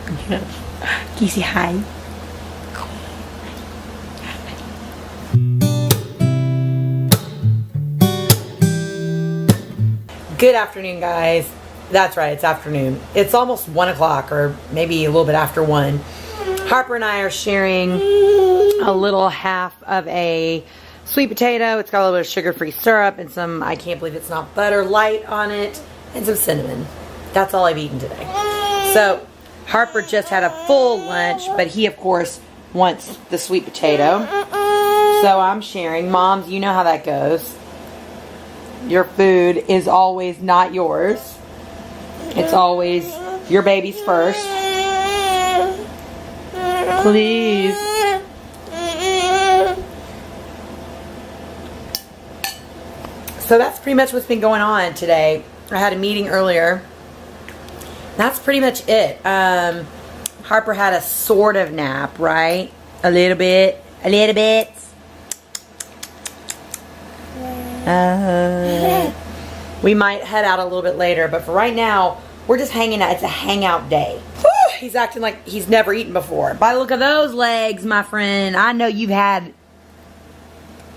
Can you say hi? Good afternoon, guys. That's right, it's afternoon. It's almost 1 o'clock, or maybe a little bit after 1. Harper and I are sharing a little half of a sweet potato. It's got a little bit of sugar-free syrup and some, I can't believe it's not butter, light on it, and some cinnamon. That's all I've eaten today. So Harper just had a full lunch, but he, of course, wants the sweet potato. So I'm sharing. Moms, you know how that goes. Your food is always not yours. It's always your baby's first. Please. So that's pretty much what's been going on today. I had a meeting earlier. That's pretty much it. Harper had a sort of nap, right? A little bit. We might head out a little bit later, but for right now, we're just hanging out. It's a hangout day. Whew, he's acting like he's never eaten before. By the look of those legs, my friend, I know you've had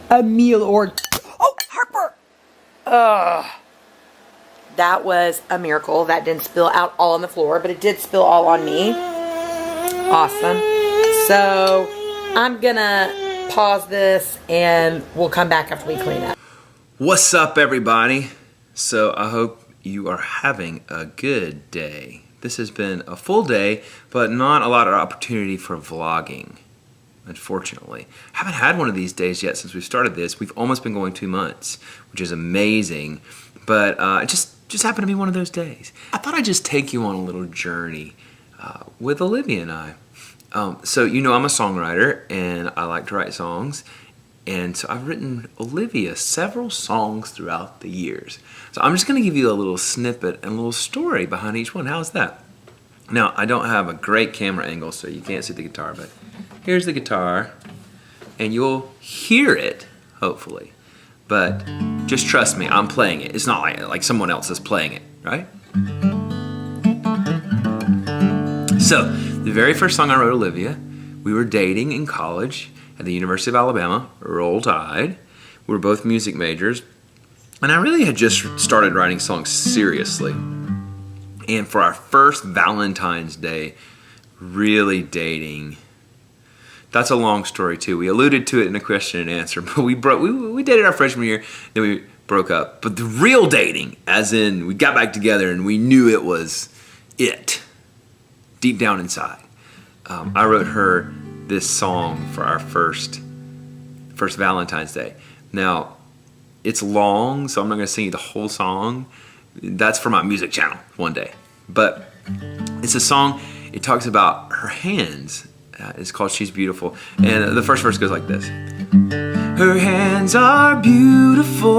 a meal or... Oh, Harper! That was a miracle. That didn't spill out all on the floor, but it did spill all on me. Awesome. So, I'm gonna pause this, and we'll come back after we clean up. What's up, everybody? So I hope you are having a good day. This has been a full day, but not a lot of opportunity for vlogging, unfortunately. I haven't had one of these days yet since we started this. We've almost been going 2 months, which is amazing, but it just happened to be one of those days. I thought I'd just take you on a little journey with Olivia and I. So you know I'm a songwriter, and I like to write songs. And so I've written Olivia several songs throughout the years. So I'm just going to give you a little snippet and a little story behind each one. How's that? Now, I don't have a great camera angle, so you can't see the guitar, but here's the guitar. And you'll hear it, hopefully. But just trust me, I'm playing it. It's not like someone else is playing it, right? So, the very first song I wrote, Olivia, we were dating in college at the University of Alabama, Roll Tide. We were both music majors. And I really had just started writing songs seriously. And for our first Valentine's Day, really dating. That's a long story too. We alluded to it in a question and answer, but we dated our freshman year, then we broke up. But the real dating, as in we got back together and we knew it was it, deep down inside. I wrote her this song for our first Valentine's Day. Now, it's long, so I'm not going to sing you the whole song. That's for my music channel one day. But it's a song, it talks about her hands. It's called She's Beautiful. And the first verse goes like this. Her hands are beautiful,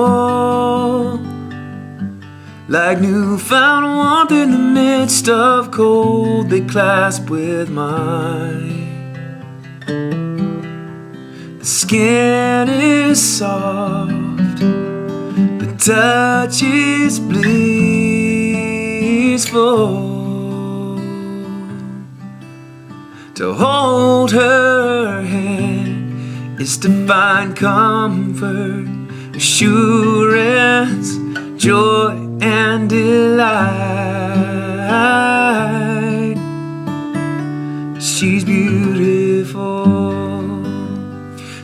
like newfound warmth in the midst of cold, they clasp with mine. The skin is soft, the touch is blissful. To hold her hand is to find comfort, assurance, joy, and delight. She's beautiful.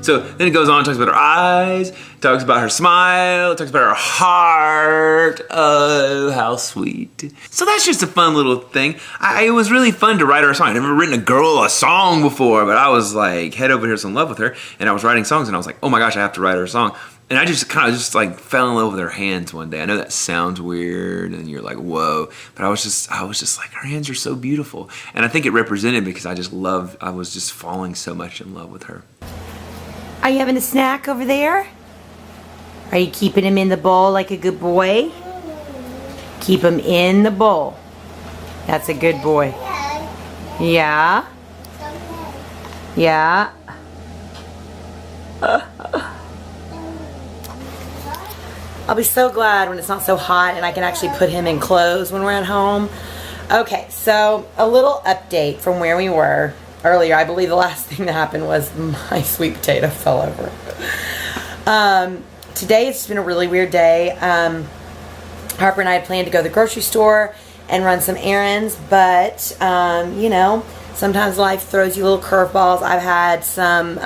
So then it goes on, talks about her eyes, talks about her smile, talks about her heart. Oh, how sweet. So that's just a fun little thing. It was really fun to write her a song. I'd never written a girl a song before, but I was like head over heels in love with her, and I was writing songs, and I was like, oh my gosh, I have to write her a song. And I just kind of like fell in love with her hands one day. I know that sounds weird, and you're like, whoa, but I was just like, her hands are so beautiful. And I think it represented because I was just falling so much in love with her. Are you having a snack over there? Are you keeping him in the bowl like a good boy? Keep him in the bowl. That's a good boy. Yeah? Yeah? I'll be so glad when it's not so hot and I can actually put him in clothes when we're at home. Okay, so a little update from where we were earlier. I believe the last thing that happened was my sweet potato fell over. Today it's been a really weird day. Harper and I had planned to go to the grocery store and run some errands, but you know, sometimes life throws you little curveballs. I've had some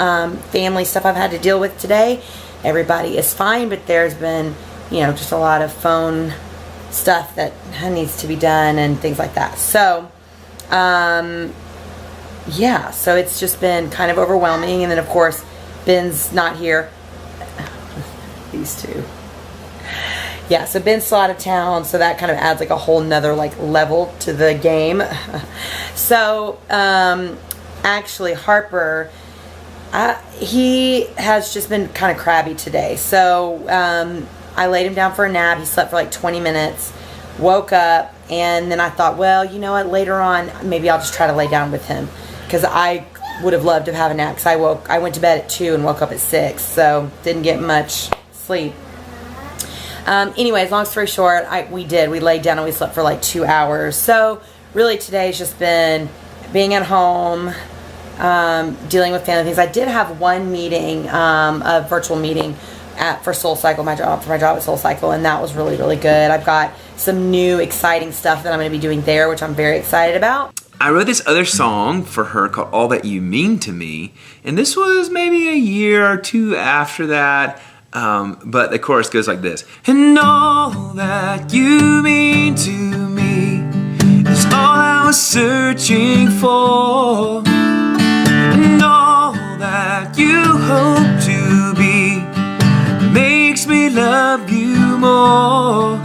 family stuff I've had to deal with today. Everybody is fine, but there's been, you know, just a lot of phone stuff that needs to be done and things like that. So yeah, so it's just been kind of overwhelming. And then of course Ben's not here. These two. Yeah, so Ben's still out of town, so that kind of adds like a whole nother like level to the game. So actually Harper, he has just been kind of crabby today. So I laid him down for a nap. He slept for like 20 minutes, woke up, and then I thought, well, you know what, later on maybe I'll just try to lay down with him, because I would have loved to have a nap, because I went to bed at 2 and woke up at 6, so didn't get much sleep. Anyways, long story short, we laid down and we slept for like 2 hours. So really today's just been being at home, dealing with family things. I did have one meeting, a virtual meeting for SoulCycle, for my job at SoulCycle, and that was really, really good. I've got some new exciting stuff that I'm going to be doing there, which I'm very excited about. I wrote this other song for her called All That You Mean to Me, and this was maybe a year or two after that. But the chorus goes like this. And all that you mean to me is all I was searching for. And all that you hope to be makes me love you more.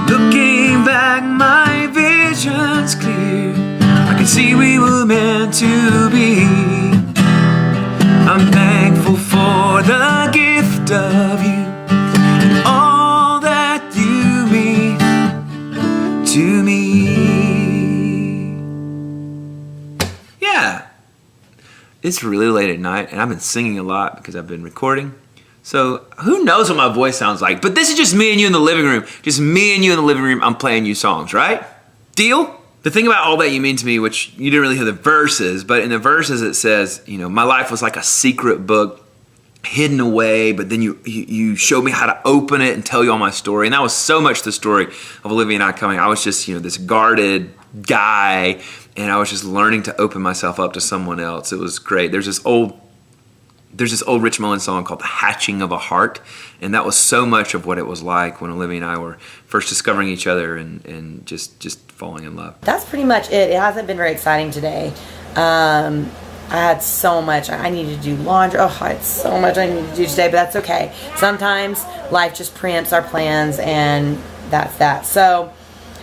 Looking back, my vision's clear. I can see we were meant to be. I'm thankful for the gift of you and all that you mean to me. Yeah. It's really late at night, and I've been singing a lot because I've been recording. So who knows what my voice sounds like? But this is just me and you in the living room. Just me and you in the living room. I'm playing you songs, right? Deal? The thing about All That You Mean to Me, which you didn't really hear the verses, but in the verses it says, you know, my life was like a secret book hidden away, but then you showed me how to open it and tell you all my story. And that was so much the story of Olivia and I coming. I was just, you know, this guarded guy, and I was just learning to open myself up to someone else. It was great. There's this old Rich Mullins song called The Hatching of a Heart, and that was so much of what it was like when Olivia and I were first discovering each other and just falling in love. That's pretty much it. It hasn't been very exciting today. I had so much. I needed to do laundry. Oh, I had so much I needed to do today, but that's okay. Sometimes life just preempts our plans, and that's that. So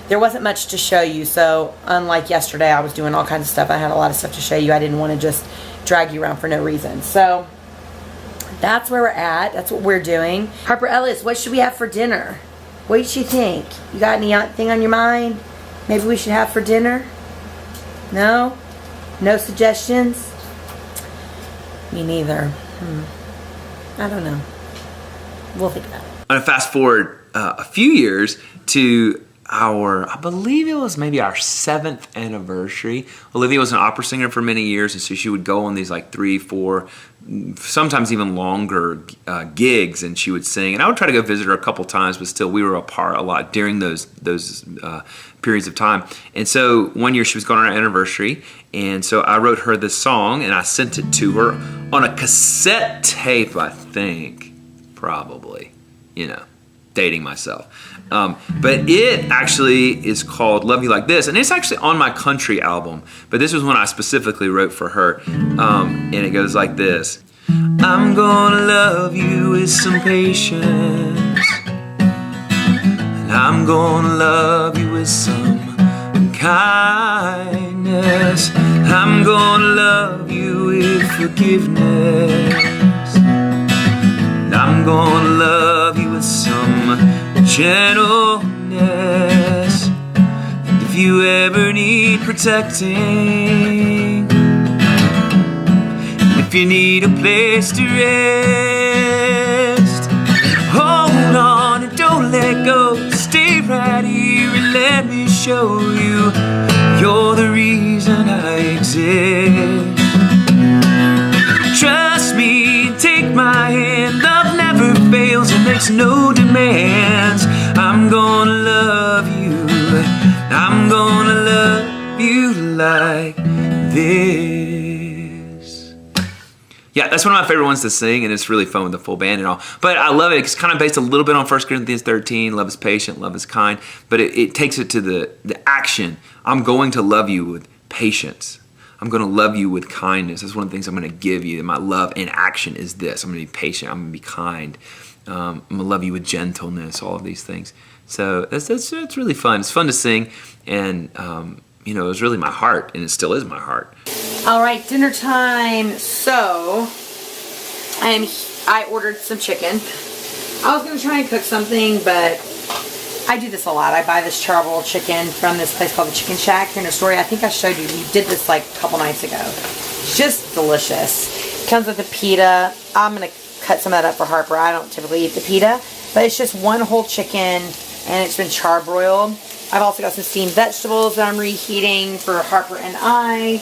there wasn't much to show you. So unlike yesterday, I was doing all kinds of stuff. I had a lot of stuff to show you. I didn't want to just drag you around for no reason. So that's where we're at. That's what we're doing. Harper Ellis, what should we have for dinner? What do you think? You got anything on your mind? Maybe we should have for dinner? No? No suggestions? Me neither. I don't know. We'll think about it. I'm going to fast forward a few years to I believe it was maybe our 7th anniversary. Olivia was an opera singer for many years, and so she would go on these like 3, 4, sometimes even longer gigs, and she would sing. And I would try to go visit her a couple times, but still we were apart a lot during those periods of time. And so one year she was going on her anniversary, and so I wrote her this song, and I sent it to her on a cassette tape, I think, probably, you know, dating myself. But it actually is called Love You Like This, and it's actually on my country album, but this was one I specifically wrote for her, and it goes like this. I'm gonna love you with some patience, and I'm gonna love you with some kindness. I'm gonna love you with forgiveness, and I'm gonna love you with some gentleness. And if you ever need protecting, if you need a place to rest, hold on and don't let go. Stay right here and let me show show you you're the reason I exist. Trust me, take my hand, love never fails and makes no demands. I'm gonna love you, I'm gonna love you like this. Yeah, that's one of my favorite ones to sing, and it's really fun with the full band and all. But I love it. It's kind of based a little bit on 1 Corinthians 13. Love is patient, love is kind. But it takes it to the action. I'm going to love you with patience. I'm going to love you with kindness. That's one of the things I'm going to give you. My love in action is this. I'm going to be patient. I'm going to be kind. I'm going to love you with gentleness, all of these things. So it's really fun. It's fun to sing. And, it was really my heart, and it still is my heart. All right, dinner time. So, I ordered some chicken. I was going to try and cook something, but I do this a lot. I buy this charcoal chicken from this place called the Chicken Shack here in Astoria. I think I showed you. We did this like a couple nights ago. It's just delicious. Comes with a pita. I'm going to cut some of that up for Harper. I don't typically eat the pita, but it's just one whole chicken, and it's been charbroiled. I've also got some steamed vegetables that I'm reheating for Harper and I.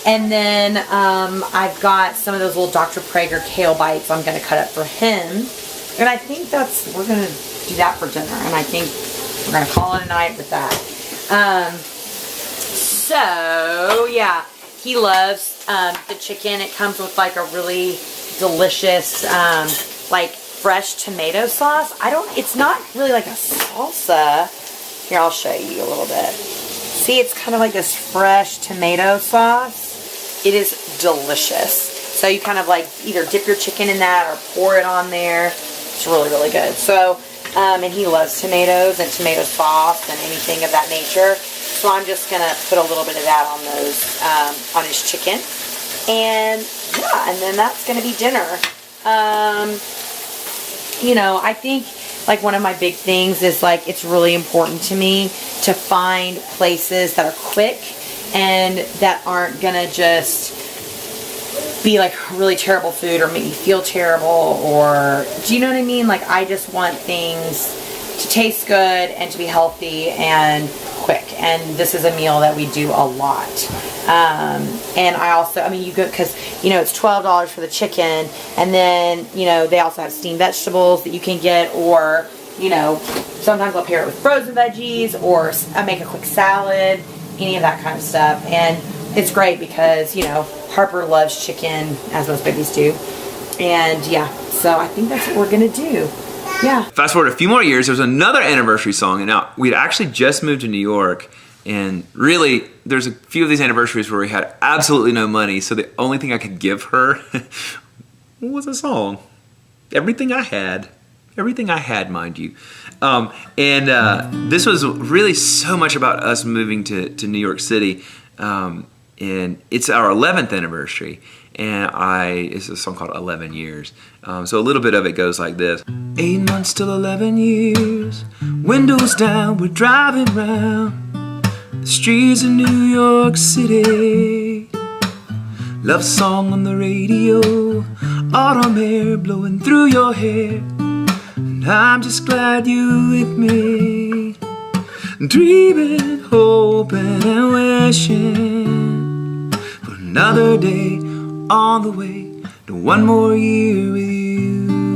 And then I've got some of those little Dr. Prager kale bites I'm going to cut up for him. And I think we're going to do that for dinner. And I think we're going to call it a night with that. So, yeah, he loves the chicken. It comes with like a really delicious, like fresh tomato sauce. It's not really like a salsa. Here, I'll show you a little bit. See, it's kind of like this fresh tomato sauce. It is delicious. So you kind of like either dip your chicken in that or pour it on there. It's really, really good. So, and he loves tomatoes and tomato sauce and anything of that nature. So I'm just going to put a little bit of that on those, on his chicken. And yeah, and then that's going to be dinner. I think like one of my big things is like it's really important to me to find places that are quick and that aren't gonna just be like really terrible food or make me feel terrible, or do you know what I mean? Like I just want things to taste good and to be healthy and quick, and this is a meal that we do a lot. And I also, you go, because it's $12 for the chicken, and then they also have steamed vegetables that you can get, or sometimes I'll pair it with frozen veggies, or I make a quick salad, any of that kind of stuff. And it's great because Harper loves chicken, as most babies do, and yeah, so I think that's what we're gonna do. Yeah. Fast forward a few more years, there was another anniversary song, and now we'd actually just moved to New York, and really there's a few of these anniversaries where we had absolutely no money, so the only thing I could give her was a song. Everything I had, mind you. This was really so much about us moving to New York City, and it's our 11th anniversary. And it's a song called 11 Years. So a little bit of it goes like this. 8 months till 11 years. Windows down, we're driving round the streets of New York City. Love song on the radio. Autumn air blowing through your hair. And I'm just glad you're with me. Dreaming, hoping and wishing for another day on the way to one more year with you.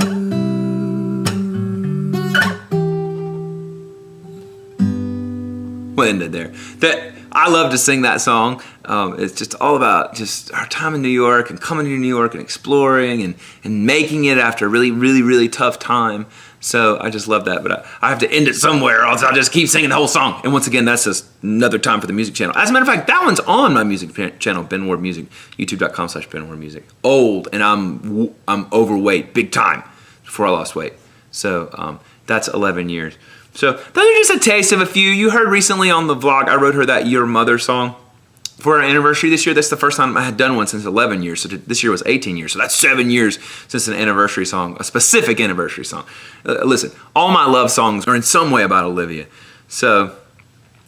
We'll end it there. I love to sing that song. It's just all about just our time in New York and coming to New York and exploring and making it after a really, really, really tough time. So I just love that, but I have to end it somewhere, or else I'll just keep singing the whole song. And once again, that's just another time for the music channel. As a matter of fact, that one's on my music channel, Ben Ward Music, youtube.com/Ben Ward Music. Old, and I'm overweight, big time, before I lost weight. So that's 11 years. So those are just a taste of a few. You heard recently on the vlog, I wrote her that Your Mother song for our anniversary this year. That's the first time I had done one since 11 years. So this year was 18 years. So that's 7 years since an anniversary song, a specific anniversary song. Listen, all my love songs are in some way about Olivia. So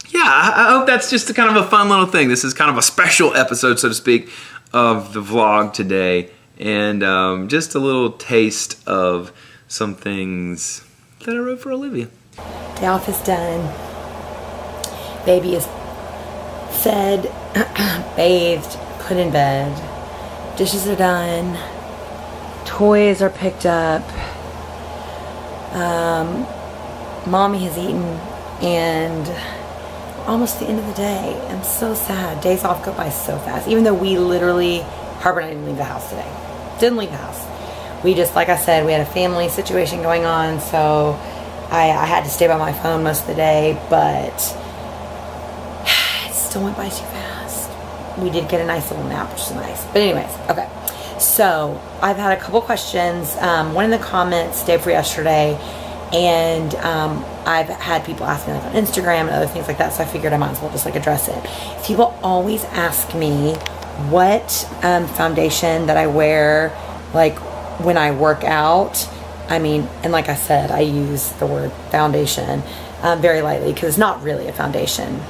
yeah, I hope that's just a kind of a fun little thing. This is kind of a special episode, so to speak, of the vlog today. And just a little taste of some things that I wrote for Olivia. The outfit's done. Baby is fed, bathed, put in bed. Dishes are done. Toys are picked up. Mommy has eaten, and we're almost the end of the day. I'm so sad. Days off go by so fast. Even though we literally, Harper and I didn't leave the house today. Didn't leave the house. We just, like I said, we had a family situation going on, so I had to stay by my phone most of the day, but it still went by too fast. We did get a nice little nap, which is nice. But anyways, okay. So I've had a couple questions. One in the comments day for yesterday, and I've had people ask me like on Instagram and other things like that, so I figured I might as well just like address it. People always ask me what foundation that I wear like when I work out. I mean, and like I said, I use the word foundation very lightly because it's not really a foundation.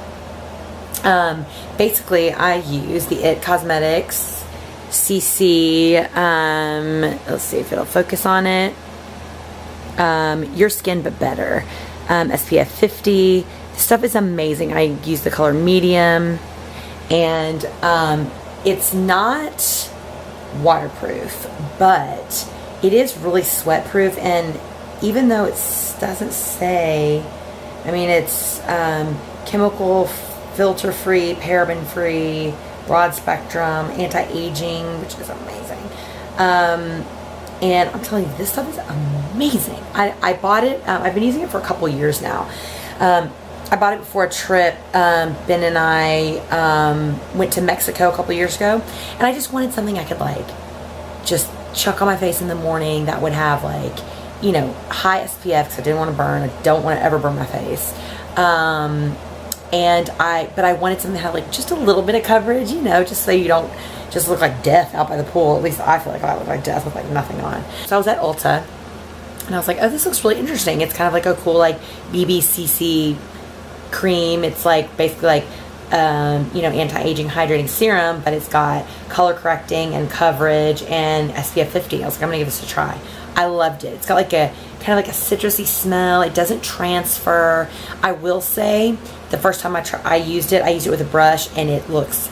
Basically, I use the IT Cosmetics CC, let's see if it'll focus on it, Your Skin But Better, SPF 50. This stuff is amazing. I use the color medium, and it's not waterproof, but it is really sweat proof. And even though it doesn't say, I mean, it's chemical filter free, paraben free, broad spectrum, anti-aging, which is amazing. And I'm telling you, this stuff is amazing. I bought it. I've been using it for a couple years now. I bought it before a trip. Ben and I went to Mexico a couple years ago, and I just wanted something I could like just chuck on my face in the morning that would have like, you know, high SPF because I didn't want to burn. I don't want to ever burn my face. But I wanted something that had like just a little bit of coverage, you know, just so you don't just look like death out by the pool. At least I feel like I look like death with like nothing on. So I was at Ulta, and I was like, oh, this looks really interesting. It's kind of like a cool like BBCC cream. It's like basically like you know, anti-aging hydrating serum, but it's got color correcting and coverage and SPF 50. I was like, I'm gonna give this a try. I loved it. It's got like a kind of like a citrusy smell. It doesn't transfer. I will say the first time I used it with a brush, and it looks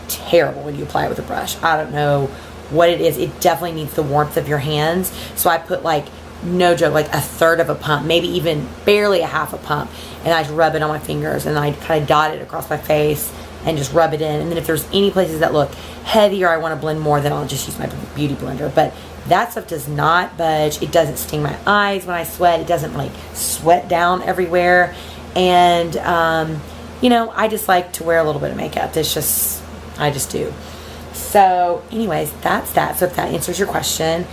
terrible when you apply it with a brush. I don't know what it is. It definitely needs the warmth of your hands. So I put like, no joke, like a third of a pump, maybe even barely a half a pump, and I just rub it on my fingers, and I kind of dot it across my face and just rub it in. And then if there's any places that look heavy or I want to blend more, then I'll just use my beauty blender. But that stuff does not budge. It doesn't sting my eyes when I sweat. It doesn't like sweat down everywhere. And you know, I just like to wear a little bit of makeup. It's just, I just do. So anyways, that's that. So if that answers your question,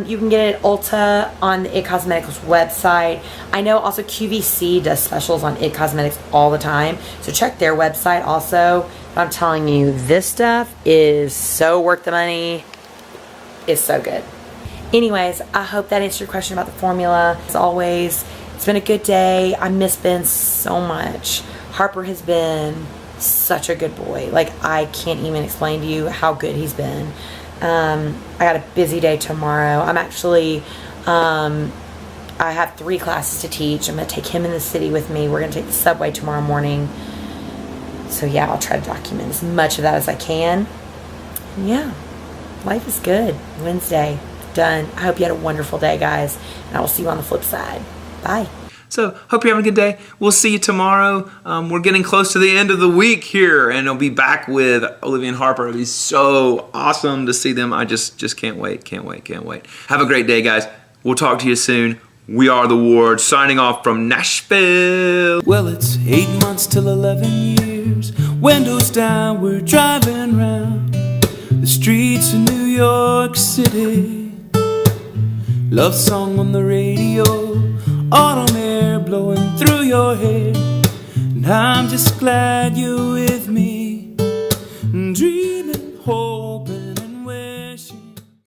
you can get it at Ulta on the IT Cosmetics website. I know also QVC does specials on IT Cosmetics all the time, so check their website also. But I'm telling you, this stuff is so worth the money. It's so good. Anyways, I hope that answered your question about the formula. As always, it's been a good day. I miss Ben so much. Harper has been such a good boy. Like, I can't even explain to you how good he's been. I got a busy day tomorrow. I'm actually, I have 3 classes to teach. I'm going to take him in the city with me. We're going to take the subway tomorrow morning. So yeah, I'll try to document as much of that as I can. And yeah, life is good. Wednesday, done. I hope you had a wonderful day, guys. And I will see you on the flip side. Bye. So, hope you're having a good day. We'll see you tomorrow. We're getting close to the end of the week here, and I'll be back with Olivia and Harper. It'll be so awesome to see them. I just can't wait, can't wait, can't wait. Have a great day, guys. We'll talk to you soon. We are the Wards, signing off from Nashville. Well, it's 8 months till 11 years. Windows down, we're driving round the streets of New York City. Love song on the radio, autumn air blowing through your hair, and I'm just glad you're with me. Dream